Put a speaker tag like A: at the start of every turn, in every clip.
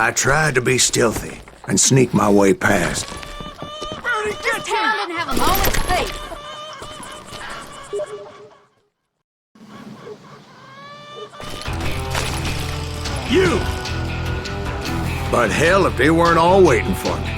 A: I tried to be stealthy and sneak my way past.
B: Bernie, get
C: Town didn't have a moment's faith.
B: you!
A: But hell, if they weren't all waiting for me.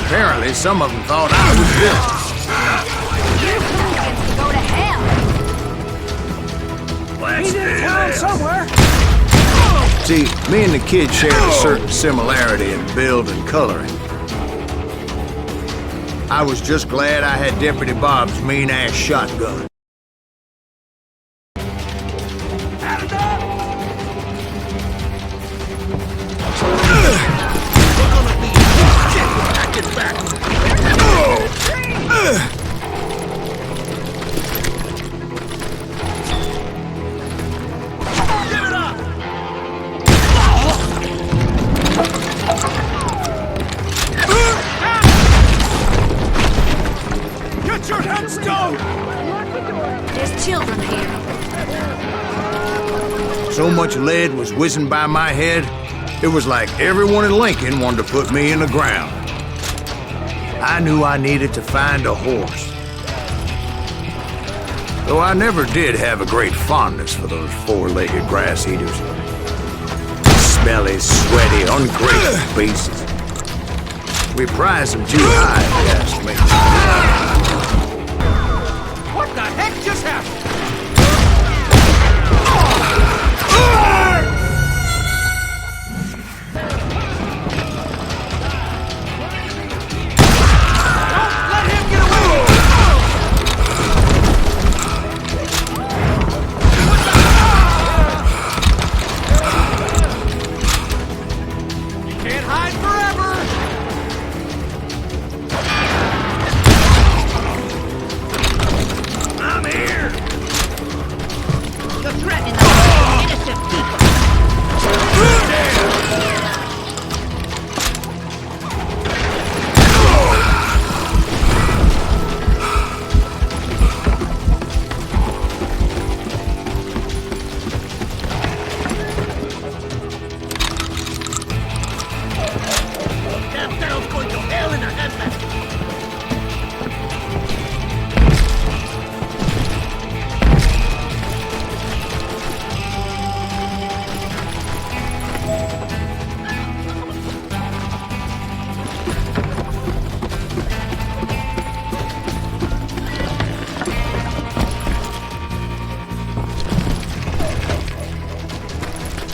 A: Apparently, some of them thought I was Bill.
C: You hooligans can go to hell.
B: He's in town somewhere!
A: See, me and the kid shared a certain similarity in build and coloring. I was just glad I had Deputy Bob's mean-ass shotgun.
B: Get your headstone!
C: There's children here.
A: So much lead was whizzing by my head, it was like everyone in Lincoln wanted to put me in the ground. I knew I needed to find a horse. Though I never did have a great fondness for those four-legged grass eaters. Smelly, sweaty, ungrateful beasts. We prize them too high, if you ask me.
B: What the heck just happened?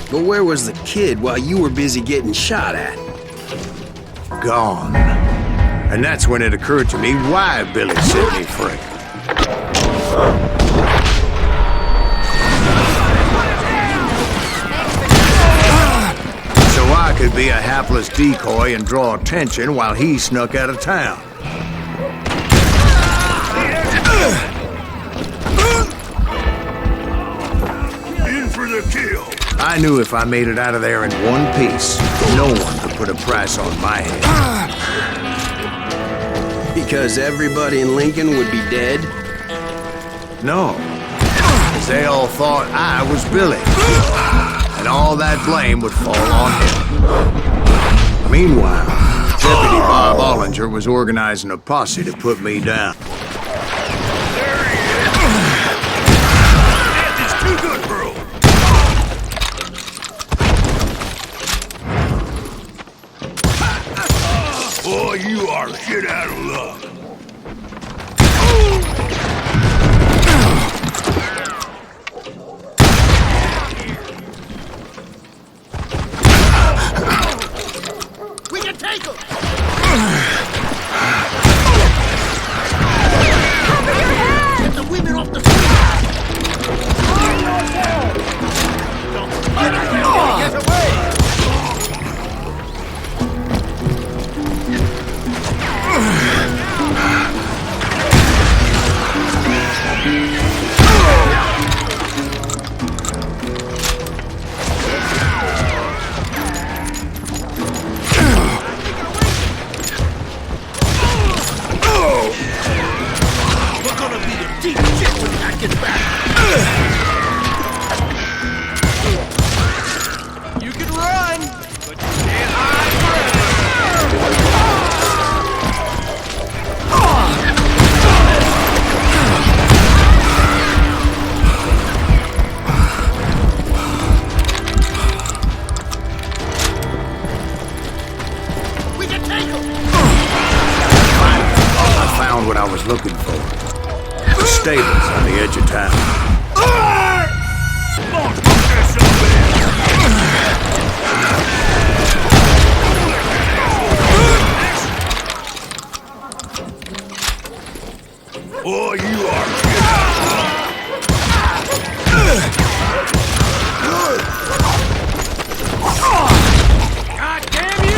D: But where was the kid while you were busy getting shot at?
A: Gone. And that's when it occurred to me why Billy set me free. So I could be a hapless decoy and draw attention while he snuck out of town.
B: In for the kill!
A: I knew if I made it out of there in one piece, no one could put a price on my head.
D: Because everybody in Lincoln would be dead?
A: No. Because they all thought I was Billy. And all that blame would fall on him. Meanwhile, Deputy Bob Ollinger was organizing a posse to put me down.
B: Boy, you are shit out of luck. We can take him!
C: Cover your head!
B: Get the women off the street! Get away! You can
A: looking for. The stables on the edge of town.
B: Oh, you are. God damn you!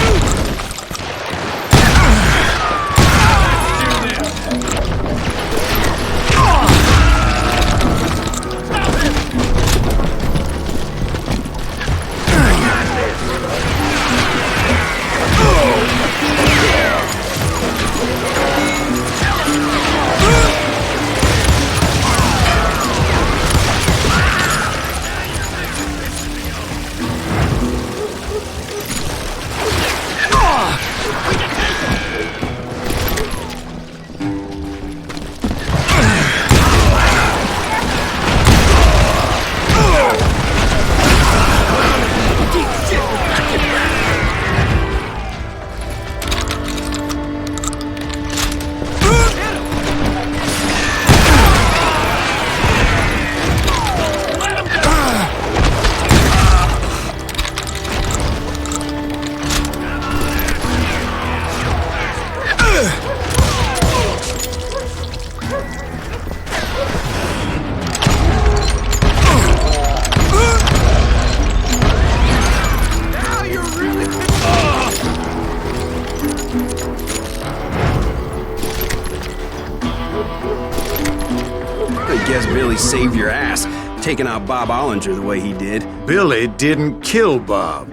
D: I guess Billy saved your ass, taking out Bob Ollinger the way he did.
A: Billy didn't kill Bob.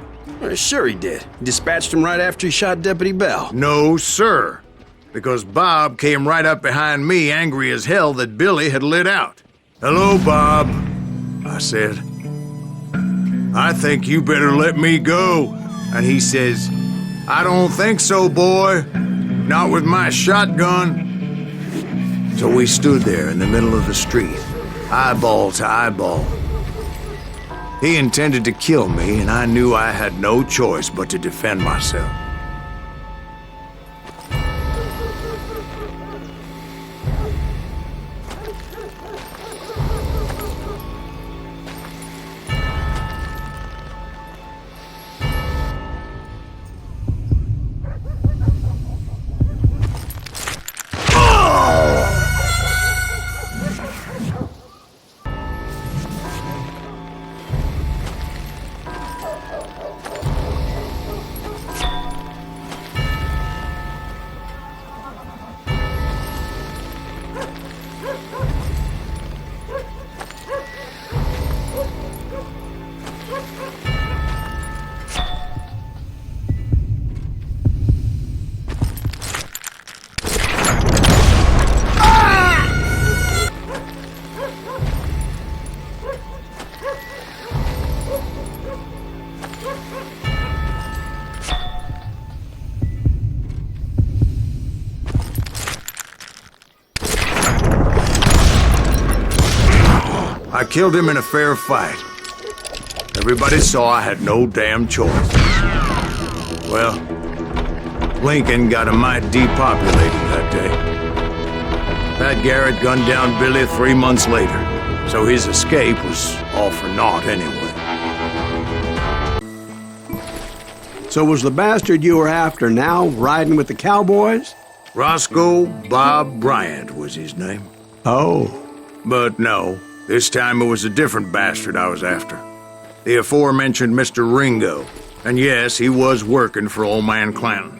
D: Sure he did. He dispatched him right after he shot Deputy Bell.
A: No, sir. Because Bob came right up behind me, angry as hell that Billy had lit out. "Hello, Bob," I said. "I think you better let me go." And he says, "I don't think so, boy. Not with my shotgun." So we stood there in the middle of the street, eyeball to eyeball. He intended to kill me, and I knew I had no choice but to defend myself. I killed him in a fair fight. Everybody saw I had no damn choice. Well, Lincoln got a mite depopulated that day. Pat Garrett gunned down Billy 3 months later, so his escape was all for naught anyway.
E: So was the bastard you were after now riding with the cowboys?
A: Roscoe Bob Bryant was his name.
E: Oh.
A: But no, this time it was a different bastard I was after. The aforementioned Mr. Ringo. And yes, he was working for old man Clanton.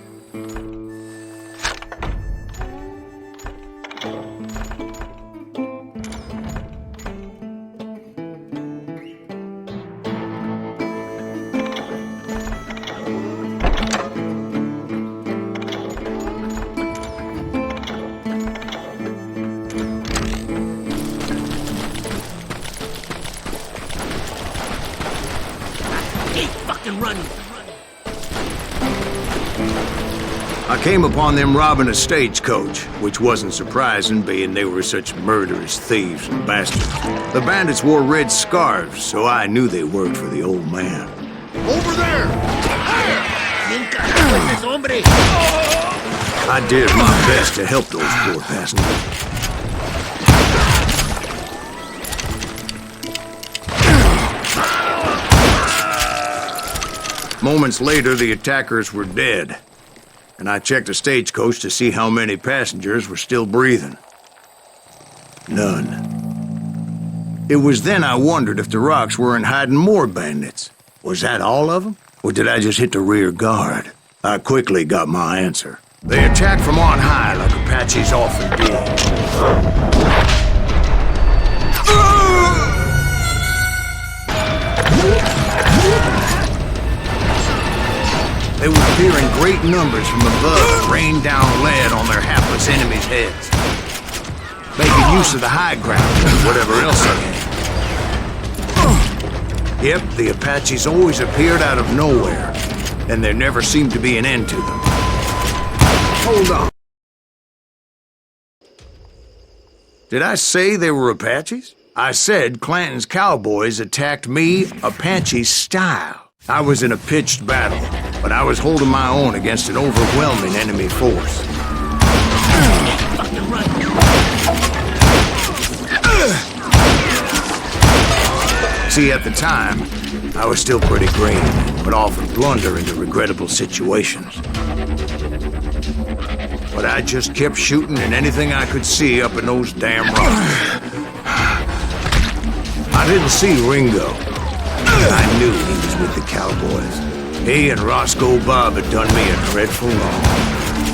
A: I came upon them robbing a stagecoach, which wasn't surprising, being they were such murderous thieves and bastards. The bandits wore red scarves, so I knew they worked for the old man.
B: Over there! Nunca hagas eso, hombre!
A: I did my best to help those poor passengers. Moments later, the attackers were dead, and I checked the stagecoach to see how many passengers were still breathing. None. It was then I wondered if the rocks weren't hiding more bandits. Was that all of them? Or did I just hit the rear guard? I quickly got my answer. They attacked from on high like Apaches often did. They would appear in great numbers from above and rain down lead on their hapless enemies' heads, making use of the high ground and whatever else they had. Yep, the Apaches always appeared out of nowhere, and there never seemed to be an end to them. Hold on. Did I say they were Apaches? I said Clanton's cowboys attacked me Apache style. I was in a pitched battle, but I was holding my own against an overwhelming enemy force. See, at the time, I was still pretty green, but often blunder into regrettable situations. But I just kept shooting at anything I could see up in those damn rocks. I didn't see Ringo. I knew he was with the cowboys. He and Roscoe Bob had done me a dreadful wrong,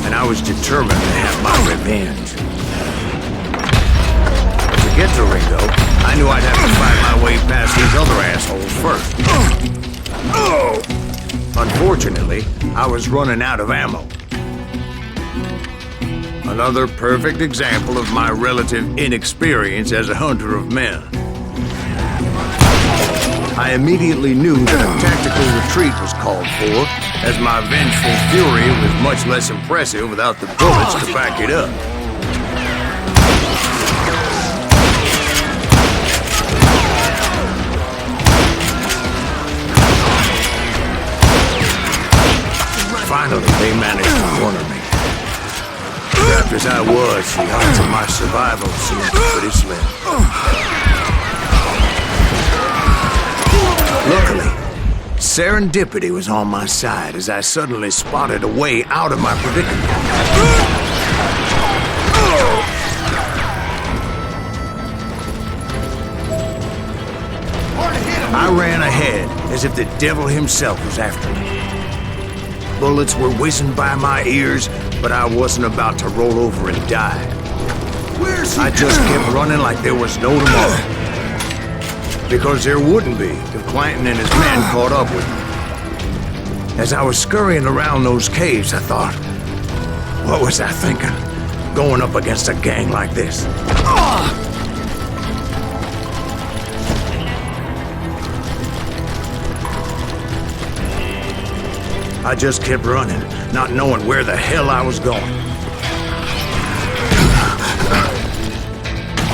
A: and I was determined to have my revenge. To get to Ringo, I knew I'd have to fight my way past these other assholes first. Unfortunately, I was running out of ammo. Another perfect example of my relative inexperience as a hunter of men. I immediately knew that a tactical retreat was called for, as my vengeful fury was much less impressive without the bullets to back it up. Finally, they managed to corner me. Trapped as I was, the odds of my survival seemed pretty slim. Luckily, serendipity was on my side as I suddenly spotted a way out of my predicament. I ran ahead as if the devil himself was after me. Bullets were whizzing by my ears, but I wasn't about to roll over and die. I just kept running like there was no tomorrow. Because there wouldn't be if Clanton and his men caught up with me. As I was scurrying around those caves, I thought, what was I thinking? Going up against a gang like this? I just kept running, not knowing where the hell I was going.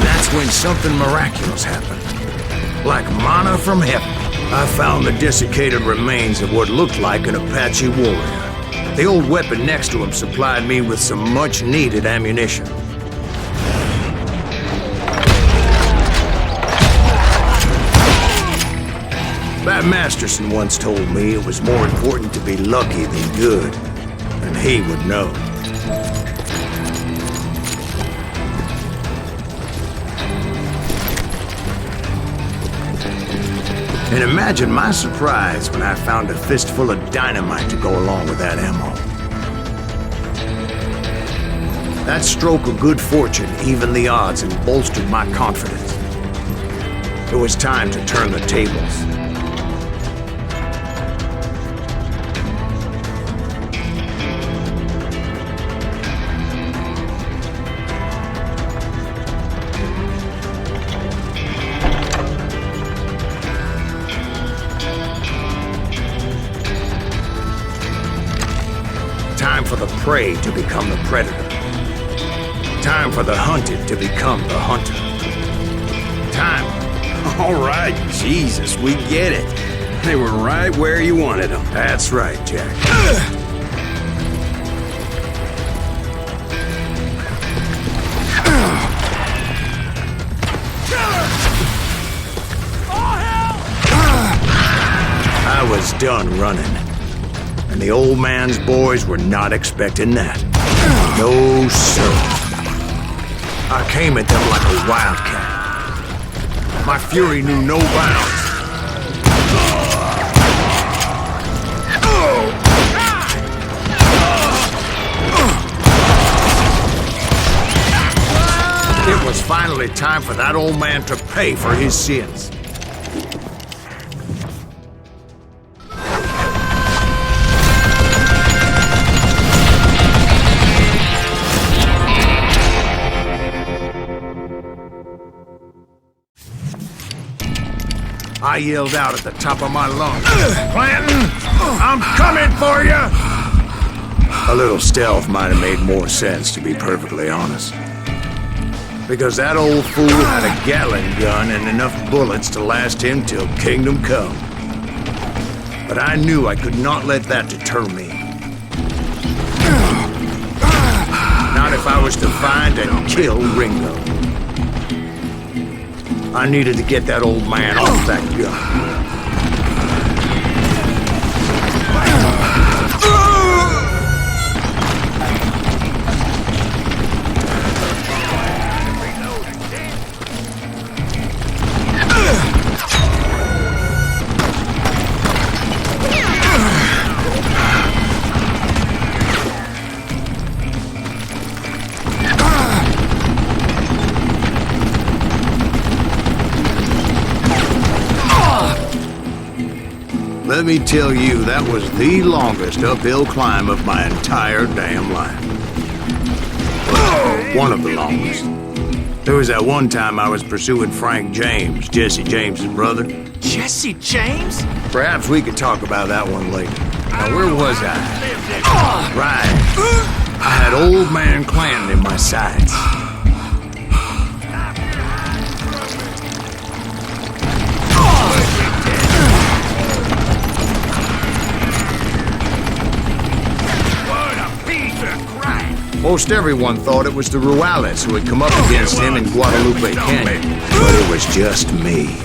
A: That's when something miraculous happened. Like manna from heaven, I found the desiccated remains of what looked like an Apache warrior. The old weapon next to him supplied me with some much-needed ammunition. That Masterson once told me it was more important to be lucky than good, and he would know. And imagine my surprise when I found a fistful of dynamite to go along with that ammo. That stroke of good fortune evened the odds and bolstered my confidence. It was time to turn the tables. Time for the prey to become the predator. Time for the hunted to become the hunter. Time.
D: All right, Jesus, we get it. They were right where you wanted them.
A: That's right, Jack. was done running. And the old man's boys were not expecting that. No, sir. I came at them like a wildcat. My fury knew no bounds. It was finally time for that old man to pay for his sins. I yelled out at the top of my lungs, "Clanton, I'm coming for you!" A little stealth might have made more sense, to be perfectly honest. Because that old fool had a Gatling gun and enough bullets to last him till kingdom come. But I knew I could not let that deter me. Not if I was to find and kill Ringo. I needed to get that old man off that gun. Let me tell you, that was the longest uphill climb of my entire damn life. One of the longest. There was that one time I was pursuing Frank James, Jesse James's brother.
B: Jesse James?
A: Perhaps we could talk about that one later. Now, where was I? Right. I had old man Clanton in my sights. Most everyone thought it was the Ruales who had come up against him in Guadalupe Canyon, but it was just me.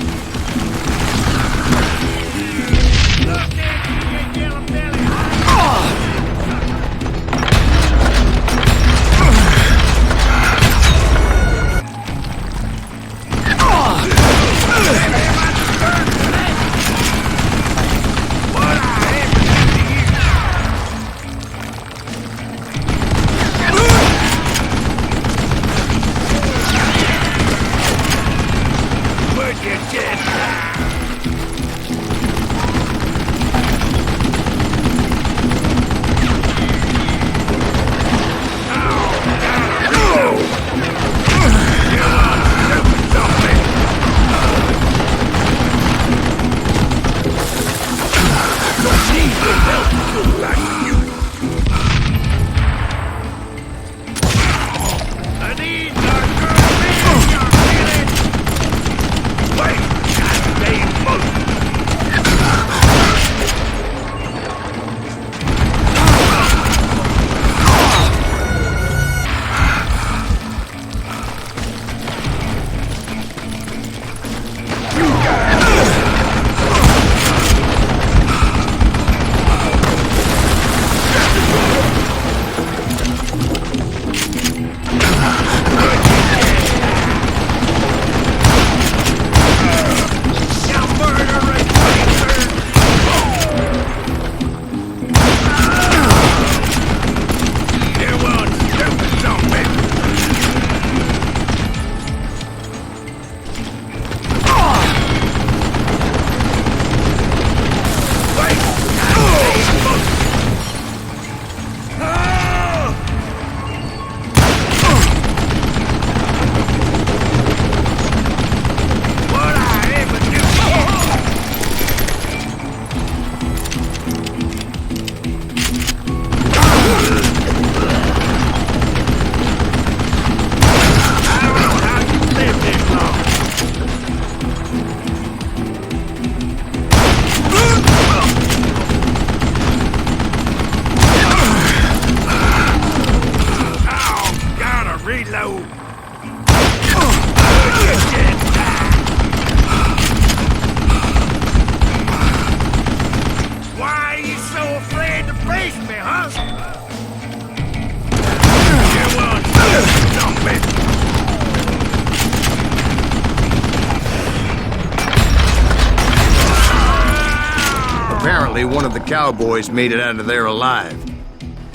A: Apparently, one of the cowboys made it out of there alive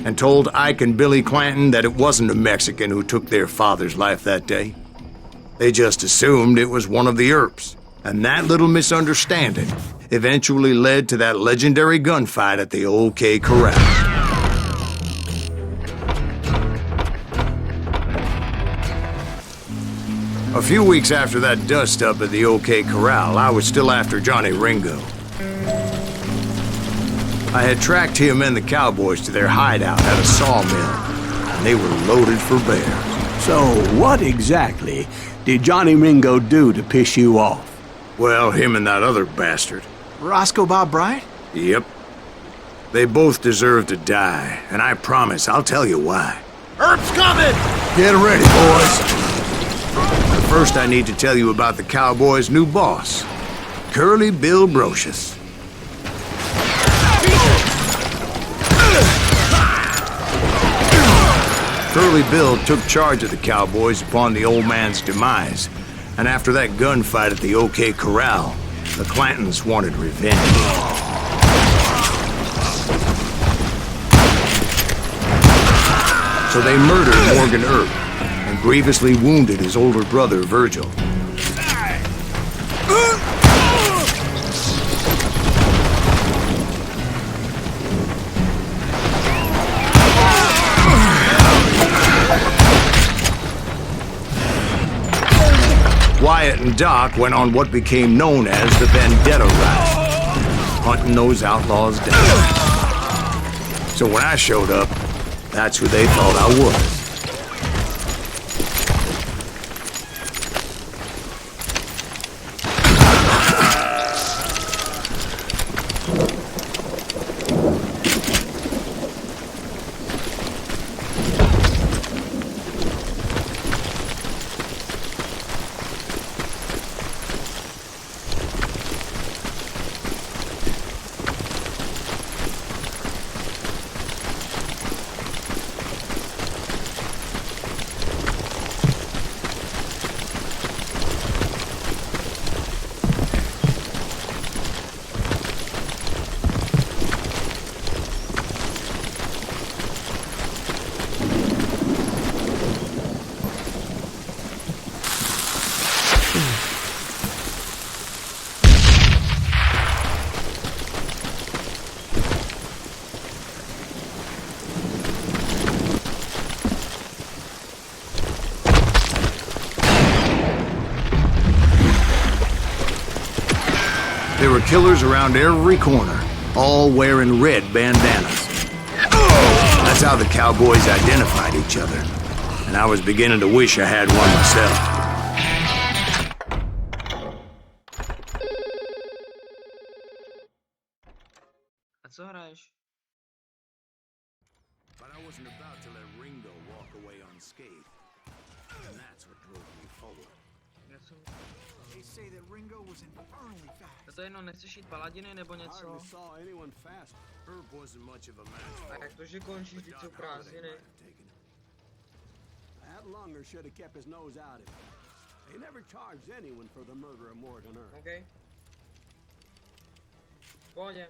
A: and told Ike and Billy Clanton that it wasn't a Mexican who took their father's life that day. They just assumed it was one of the Earps, and that little misunderstanding eventually led to that legendary gunfight at the OK Corral. A few weeks after that dust-up at the OK Corral, I was still after Johnny Ringo. I had tracked him and the cowboys to their hideout at a sawmill, and they were loaded for bear.
E: So, what exactly did Johnny Ringo do to piss you off?
A: Well, him and that other bastard.
B: Roscoe Bob Bryant?
A: Yep. They both deserve to die, and I promise I'll tell you why.
B: Earp's coming!
A: Get ready, boys. But first, I need to tell you about the cowboys' new boss, Curly Bill Brocious. Curly Bill took charge of the cowboys upon the old man's demise, and after that gunfight at the OK Corral, the Clantons wanted revenge. So they murdered Morgan Earp and grievously wounded his older brother, Virgil. Wyatt and Doc went on what became known as the Vendetta Route, hunting those outlaws down. So when I showed up, that's who they thought I was. There were killers around every corner, all wearing red bandanas. That's how the cowboys identified each other, and I was beginning to wish I had one myself.
F: A co hraješ?
A: But I wasn't about to let Ringo walk away unscathed, and that's what drove me forward.
B: They say that Ringo was infernally fast.
F: To jenom nechceš jít paladiny nebo něco?
E: Hardly saw anyone fast.
A: Herb wasn't much of a match
F: A
A: for
F: jak to, že končí, teď jsou prázdniny?
E: That Lunger should have kept his nose out of it. They never charged anyone for the murder of Morgan Earp.
F: OK. V pohodě.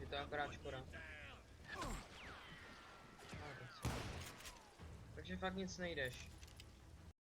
F: Je to akorát škoda. Takže fakt nic nejdeš.